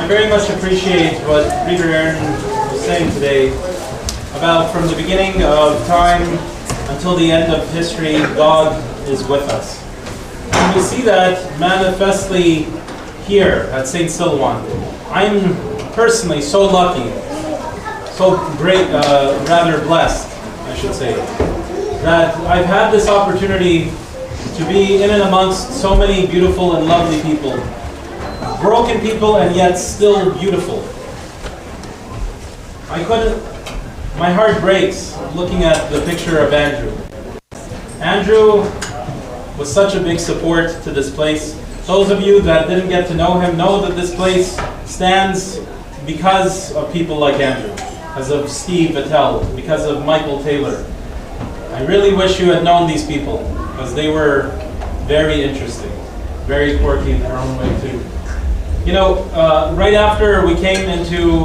very much appreciate what Reader Aaron was saying today about from the beginning of time until the end of history, God is with us. And we see that manifestly here at St. Silouan. I'm personally so lucky, so great, rather blessed, I should say, that I've had this opportunity to be in and amongst so many beautiful and lovely people. Broken people and yet still beautiful. My heart breaks looking at the picture of Andrew. Andrew was such a big support to this place. Those of you that didn't get to know him know that this place stands because of people like Andrew, because of Steve Vettel, because of Michael Taylor. I really wish you had known these people, because they were very interesting, very quirky in their own way too. You know, right after we came into,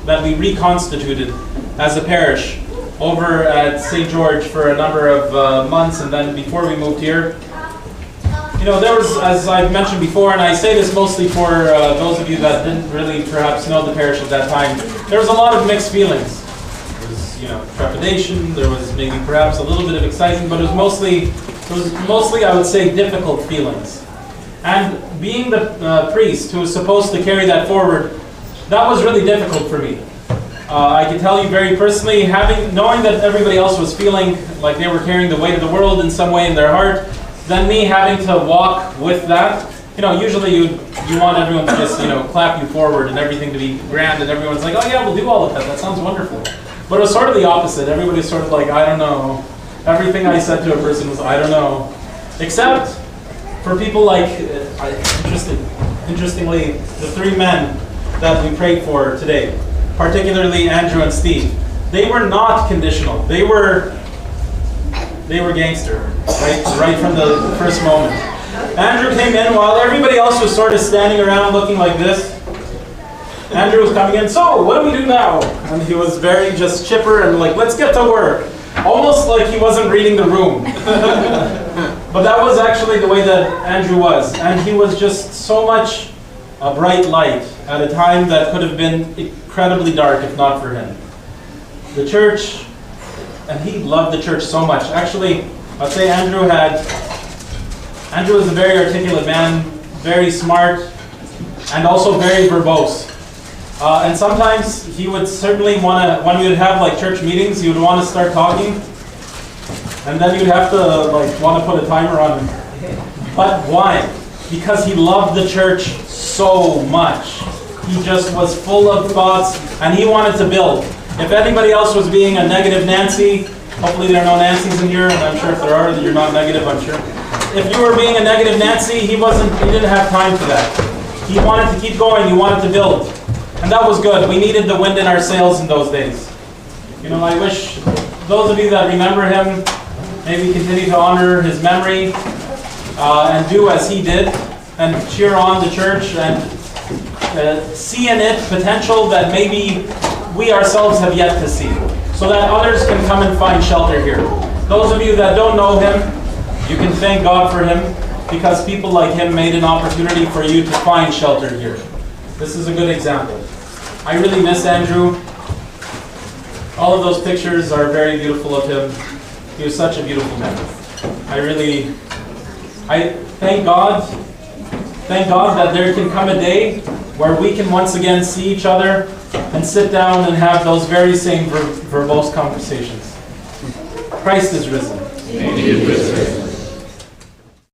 that we reconstituted as a parish over at St. George for a number of months, and then before we moved here, you know, there was, as I've mentioned before, and I say this mostly for those of you that didn't really perhaps know the parish at that time, there was a lot of mixed feelings. There was, you know, trepidation, there was maybe perhaps a little bit of excitement, but it was mostly, I would say, difficult feelings. And being the priest who was supposed to carry that forward, that was really difficult for me. I can tell you very personally, knowing that everybody else was feeling like they were carrying the weight of the world in some way in their heart, then me having to walk with that. You know, usually you want everyone to just, you know, clap you forward and everything to be grand, and everyone's like, oh yeah, we'll do all of that. That sounds wonderful. But it was sort of the opposite. Everybody's sort of like, I don't know. Everything I said to a person was, I don't know. Except for people like, interestingly, the three men that we prayed for today, particularly Andrew and Steve. They were not conditional. They were gangster, right from the first moment. Andrew came in while everybody else was sort of standing around looking like this. Andrew was coming in, so what do we do now? And he was very just chipper and like, let's get to work. Almost like he wasn't reading the room. But that was actually the way that Andrew was. And he was just so much a bright light at a time that could have been incredibly dark if not for him. The church, and he loved the church so much. Actually, I'd say Andrew was a very articulate man, very smart, and also very verbose. And sometimes he would certainly want to, when we would have like church meetings, he would want to start talking, and then you'd have to like want to put a timer on him. But why? Because he loved the church so much. He just was full of thoughts, and he wanted to build. If anybody else was being a negative Nancy, hopefully there are no Nancys in here, and I'm sure if there are, you're not negative, I'm sure. If you were being a negative Nancy, he didn't have time for that. He wanted to keep going, he wanted to build. And that was good. We needed the wind in our sails in those days. You know, I wish those of you that remember him, maybe continue to honor his memory, and do as he did, and cheer on the church, and see in it potential that maybe we ourselves have yet to see, so that others can come and find shelter here. Those of you that don't know him, you can thank God for him, because people like him made an opportunity for you to find shelter here. This is a good example. I really miss Andrew. All of those pictures are very beautiful of him. He was such a beautiful man. I thank God that there can come a day where we can once again see each other and sit down and have those very same verbose conversations. Christ is risen. He is risen.